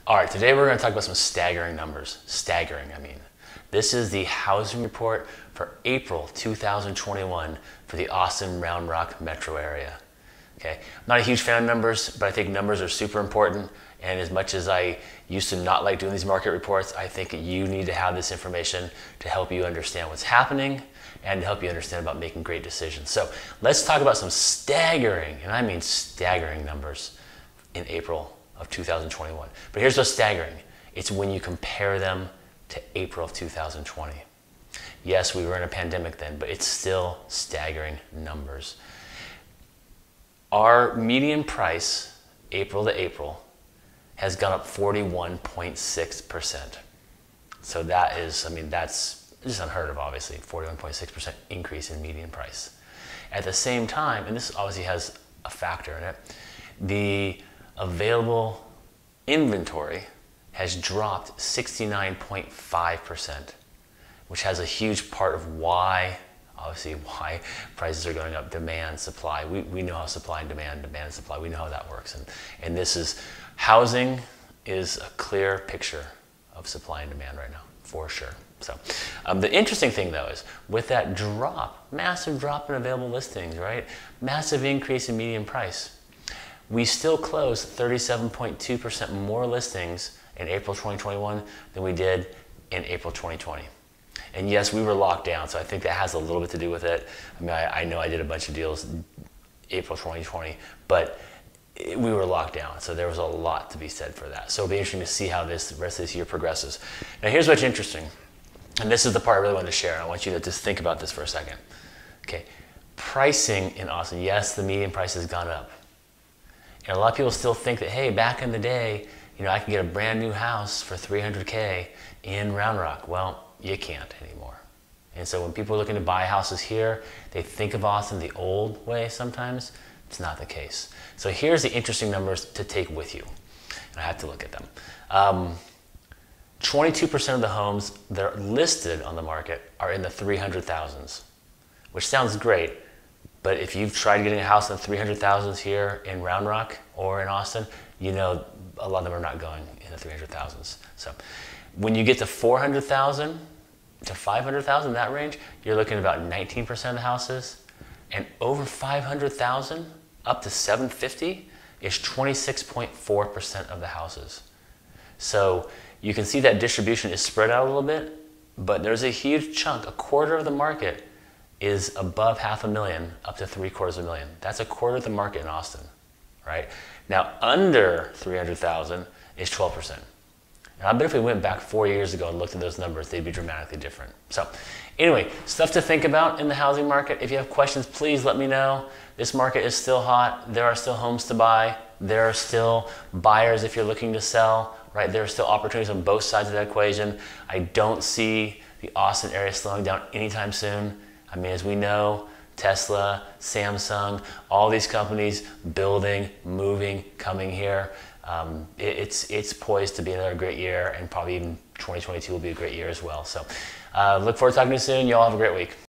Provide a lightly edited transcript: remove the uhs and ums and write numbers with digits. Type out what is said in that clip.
All right, today we're going to talk about some staggering numbers. Staggering, I mean. This is the housing report for April 2021 for the Austin Round Rock metro area. Okay, I'm not a huge fan of numbers, but I think numbers are super important. And as much as I used to not like doing these market reports, I think you need to have this information to help you understand what's happening and to help you understand about making great decisions. So let's talk about some staggering, and I mean staggering numbers in April of 2021. But here's what's staggering. It's when you compare them to April of 2020. Yes, we were in a pandemic then, but it's still staggering numbers. Our median price, April to April, has gone up 41.6%. So that is, I mean, that's just unheard of, obviously, 41.6% increase in median price. At the same time, and this obviously has a factor in it, the available inventory has dropped 69.5%, which has a huge part of why, obviously, why prices are going up. Demand, supply. We know how supply and demand and supply, we know how that works. And this is, housing is a clear picture of supply and demand right now, for sure. So the interesting thing though is with that drop, massive drop in available listings, right? Massive increase in median price. We still closed 37.2% more listings in April 2021 than we did in April 2020. And yes, we were locked down, so I think that has a little bit to do with it. I mean, I know I did a bunch of deals April 2020, but we were locked down, so there was a lot to be said for that. So it'll be interesting to see how the rest of this year progresses. Now here's what's interesting, and this is the part I really wanted to share, and I want you to just think about this for a second. Okay, pricing in Austin, yes, the median price has gone up. And a lot of people still think that, hey, back in the day, you know, I can get a brand new house for $300K in Round Rock. Well, you can't anymore. And so when people are looking to buy houses here, they think of Austin the old way sometimes. It's not the case. So here's the interesting numbers to take with you. And I have to look at them. 22% of the homes that are listed on the market are in the 300,000s, which sounds great. But if you've tried getting a house in the 300,000s here in Round Rock or in Austin, you know a lot of them are not going in the 300,000s. So when you get to 400,000 to 500,000, that range, you're looking at about 19% of the houses. And over 500,000 up to 750 is 26.4% of the houses. So you can see that distribution is spread out a little bit, but there's a huge chunk, a quarter of the market is above 500,000 up to 750,000. That's a quarter of the market in Austin, right? Now under 300,000 is 12%. And I bet if we went back 4 years ago and looked at those numbers, they'd be dramatically different. So anyway, stuff to think about in the housing market. If you have questions, please let me know. This market is still hot. There are still homes to buy. There are still buyers if you're looking to sell, right? There are still opportunities on both sides of that equation. I don't see the Austin area slowing down anytime soon. I mean, as we know, Tesla, Samsung, all these companies building, moving, coming here. It's poised to be another great year, and probably even 2022 will be a great year as well. So look forward to talking to you soon. Y'all have a great week.